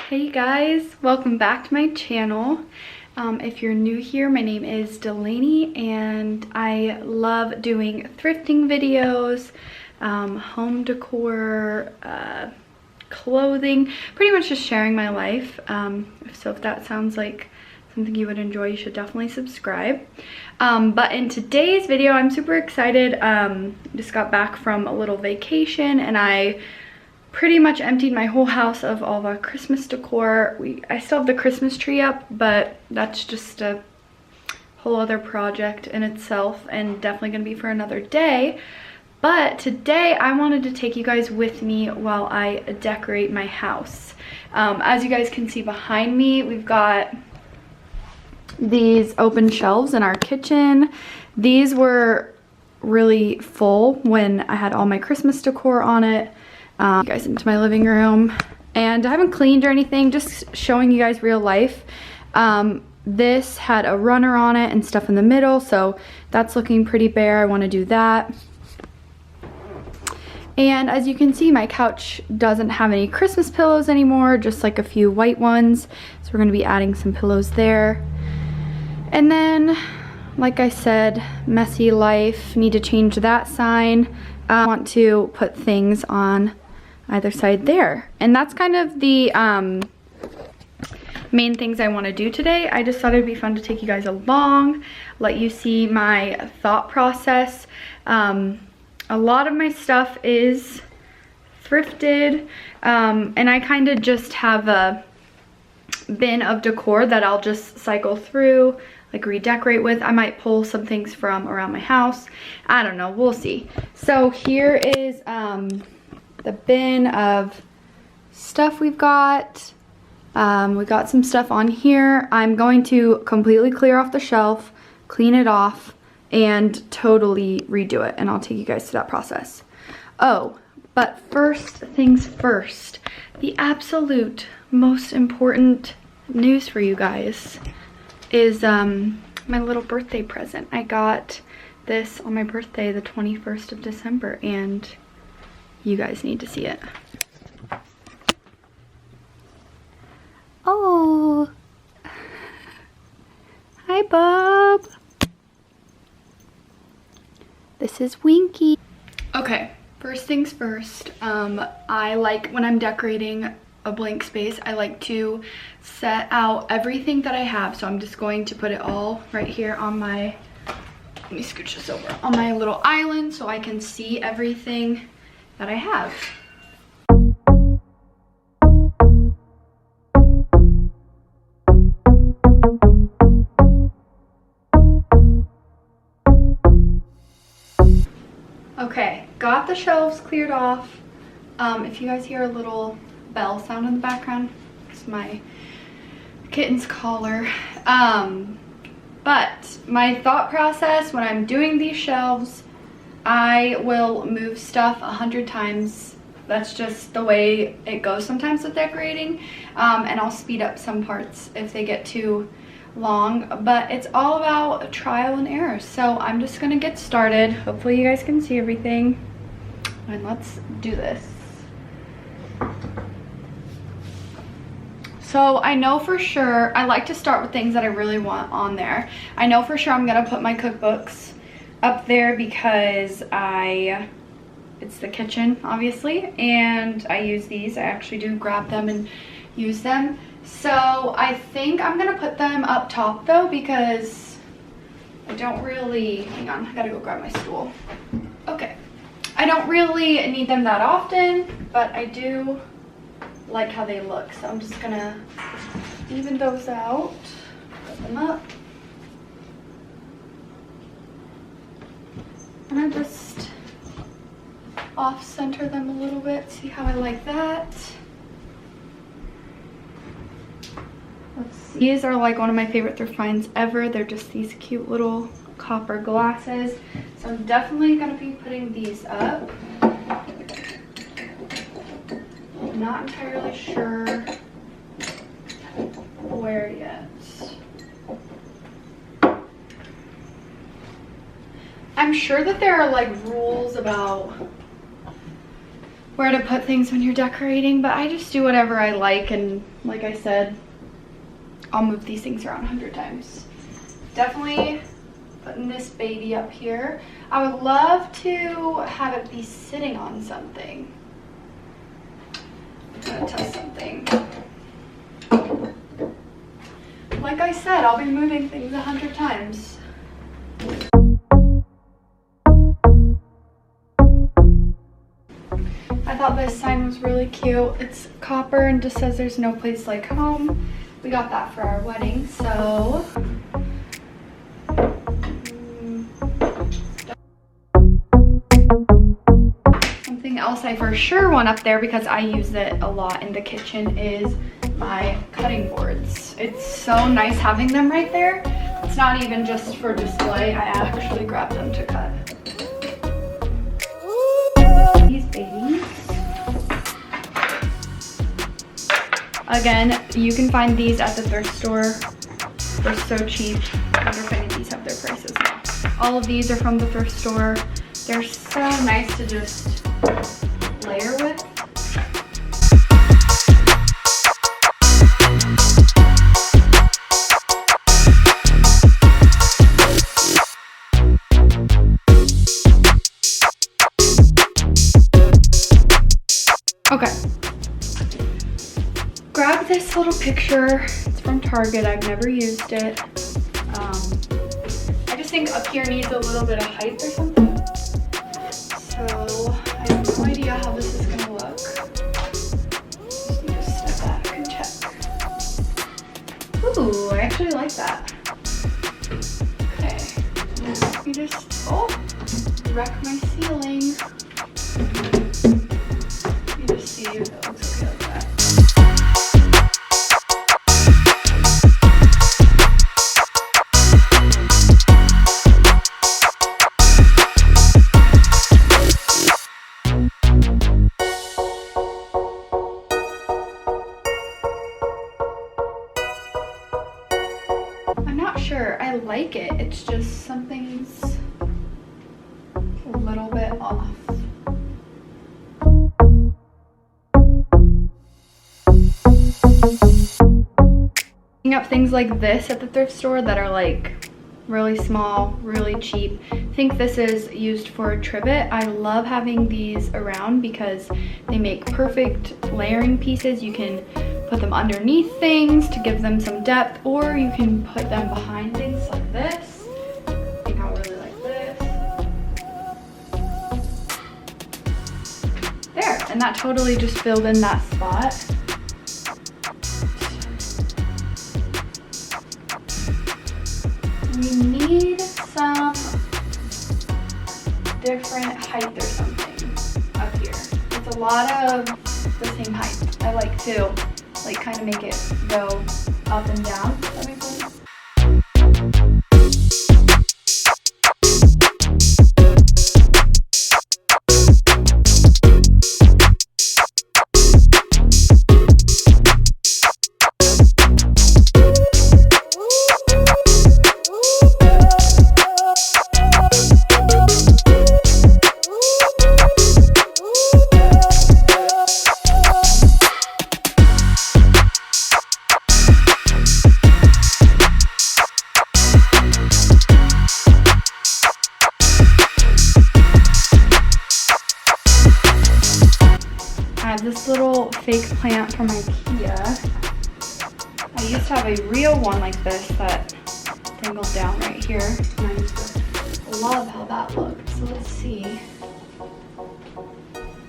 Hey guys, welcome back to my channel. If you're new here, my name is Delaney and I love doing thrifting videos, home decor, clothing, pretty much just sharing my life. So if that sounds like something you would enjoy, you should definitely subscribe. But in today's video, I'm super excited. Just got back from a little vacation and I pretty much emptied my whole house of all of our Christmas decor. I still have the Christmas tree up, but that's just a whole other project in itself and definitely gonna be for another day. But today I wanted to take you guys with me while I decorate my house. As you guys can see behind me, we've got these open shelves in our kitchen. These were really full when I had all my Christmas decor on it. You guys into my living room, and I haven't cleaned or anything, just showing you guys real life. This had a runner on it and stuff in the middle, so that's looking pretty bare. I want to do that. And as you can see, my couch doesn't have any Christmas pillows anymore, just like a few white ones, so we're going to be adding some pillows there. And then, like I said, messy life, need to change that sign. I want to put things on either side there, and that's kind of the main things I want to do today. I just thought it'd be fun to take you guys along, let you see my thought process. A lot of my stuff is thrifted, and I kind of just have a bin of decor that I'll just cycle through, like redecorate with. I might pull some things from around my house. I don't know, we'll see. So here is the bin of stuff we've got. We got some stuff on here. I'm going to completely clear off the shelf, clean it off, and totally redo it, and I'll take you guys to that process. Oh, but first things first, the absolute most important news for you guys is my little birthday present. I got this on my birthday, the 21st of December, and you guys need to see it. Oh, hi Bob. This is Winky. Okay, first things first, I like when I'm decorating a blank space, I like to set out everything that I have. So I'm just going to put it all right here on my, let me scooch this over, on my little island so I can see everything that I have. Okay, got the shelves cleared off. If you guys hear a little bell sound in the background, it's my kitten's collar. But my thought process when I'm doing these shelves, I will move stuff 100 times. That's just the way it goes sometimes with decorating. And I'll speed up some parts if they get too long, but it's all about trial and error. So I'm just gonna get started. Hopefully you guys can see everything, and let's do this. So I know for sure, I like to start with things that I really want on there. I know for sure I'm gonna put my cookbooks up there because it's the kitchen obviously, and I use these. I actually do grab them and use them. So I think I'm gonna put them up top though, because I don't really, hang on, I gotta go grab my stool. Okay, I don't really need them that often, but I do like how they look. So I'm just gonna even those out, put them up. And I just off-center them a little bit. See how I like that? Let's see. These are like one of my favorite thrift finds ever. They're just these cute little copper glasses. So I'm definitely gonna be putting these up. I'm not entirely sure where yet. I'm sure that there are like rules about where to put things when you're decorating, but I just do whatever I like, and like I said, I'll move these things around 100 times. Definitely putting this baby up here. I would love to have it be sitting on something. I'm gonna test something. Like I said, I'll be moving things 100 times. I thought this sign was really cute. It's copper and just says there's no place like home. We got that for our wedding, so. Something else I for sure want up there, because I use it a lot in the kitchen, is my cutting boards. It's so nice having them right there. It's not even just for display. I actually grab them to cut. These babies. Again, you can find these at the thrift store. They're so cheap. I wonder if any of these have their prices now. All of these are from the thrift store. They're so nice to just layer with. Okay. Grab this little picture. It's from Target. I've never used it. I just think up here needs a little bit of height or something. So I have no idea how this is gonna look. Just need to step back and check. Ooh, I actually like that. Okay. You just, wreck my ceiling. Let me just see if it looks okay like that. I'm not sure. I like it. It's just something's a little bit off. Picking up things like this at the thrift store that are like really small, really cheap. I think this is used for a trivet. I love having these around because they make perfect layering pieces. You can put them underneath things to give them some depth, or you can put them behind things like this. I think I'll really like this. There, and that totally just filled in that spot. We need some different height or something up here. It's a lot of the same height. I like to like kind of make it go up and down. Does that make sense? This little fake plant from IKEA. I used to have a real one like this that dangled down right here, and I used to love how that looked. So let's see.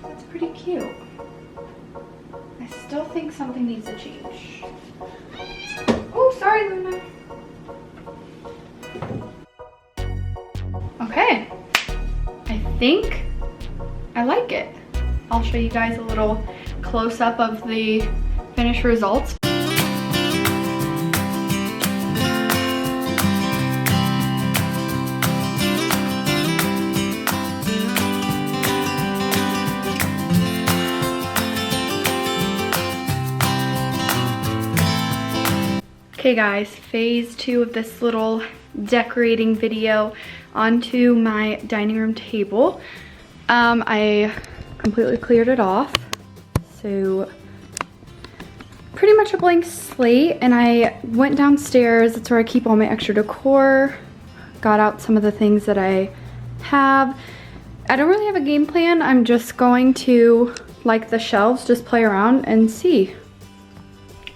That's pretty cute. I still think something needs to change. Oh, sorry, Luna. Okay. I think I like it. I'll show you guys a little close-up of the finished results. Okay guys, phase 2 of this little decorating video onto my dining room table. I completely cleared it off. So pretty much a blank slate, and I went downstairs. That's where I keep all my extra decor. Got out some of the things that I have. I don't really have a game plan. I'm just going to, like the shelves, just play around and see.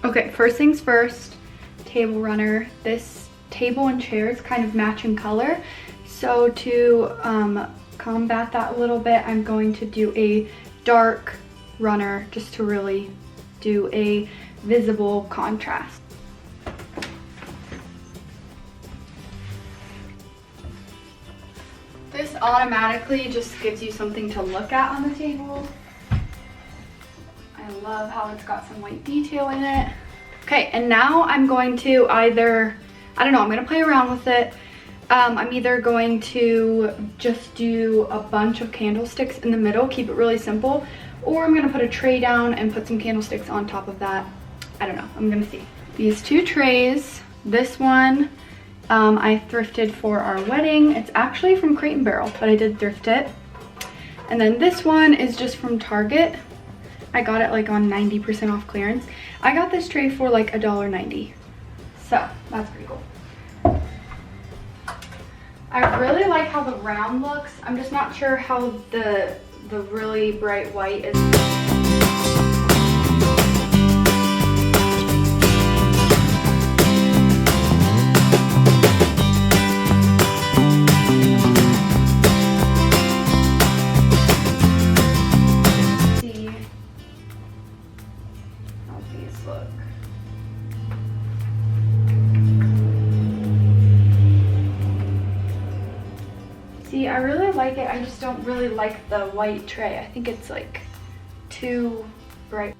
Okay, first things first, table runner. This table and chairs kind of match in color. So to combat that a little bit, I'm going to do a dark runner just to really do a visible contrast. This automatically just gives you something to look at on the table. I love how it's got some white detail in it. Okay, and now I'm going to either, I don't know, I'm gonna play around with it. I'm either going to just do a bunch of candlesticks in the middle, keep it really simple, or I'm gonna put a tray down and put some candlesticks on top of that. I don't know, I'm gonna see. These two trays, this one I thrifted for our wedding. It's actually from Crate & Barrel, but I did thrift it. And then this one is just from Target. I got it like on 90% off clearance. I got this tray for like $1.90. So that's pretty cool. I really like how the round looks. I'm just not sure how the really bright white is. See how these look. See, I really like it. I just don't really like the white tray. I think it's like too bright.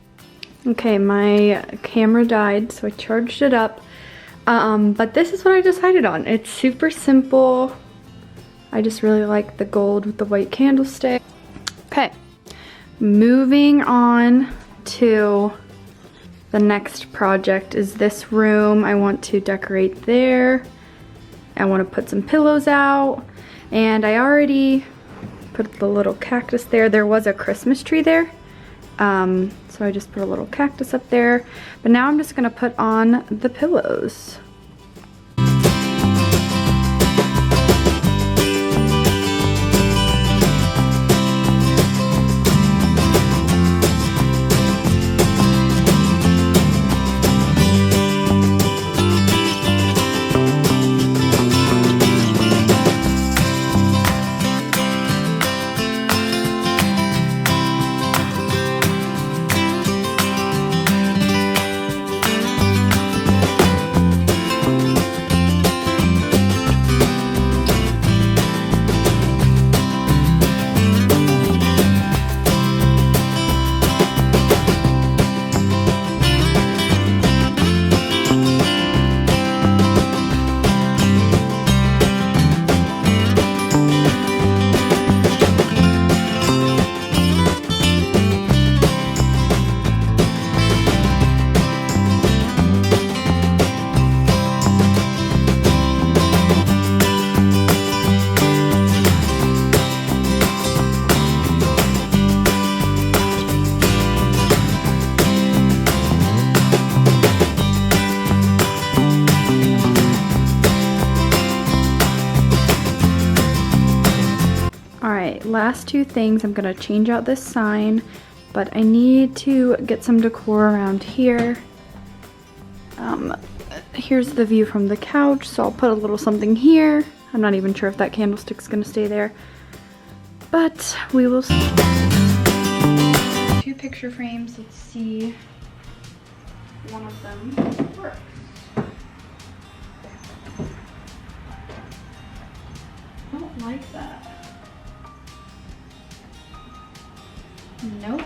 Okay, my camera died, so I charged it up. But this is what I decided on. It's super simple. I just really like the gold with the white candlestick. Okay, moving on to the next project is this room. I want to decorate there. I want to put some pillows out. And I already put the little cactus there. There was a Christmas tree there. So I just put a little cactus up there. But now I'm just gonna put on the pillows. Last two things, I'm gonna change out this sign, but I need to get some decor around here. Here's the view from the couch, so I'll put a little something here. I'm not even sure if that candlestick's gonna stay there, but we will see. Two picture frames, let's see. One of them works. I don't like that. Nope.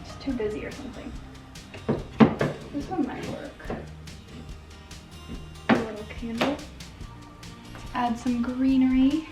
It's too busy or something. This one might work. A little candle. Let's add some greenery.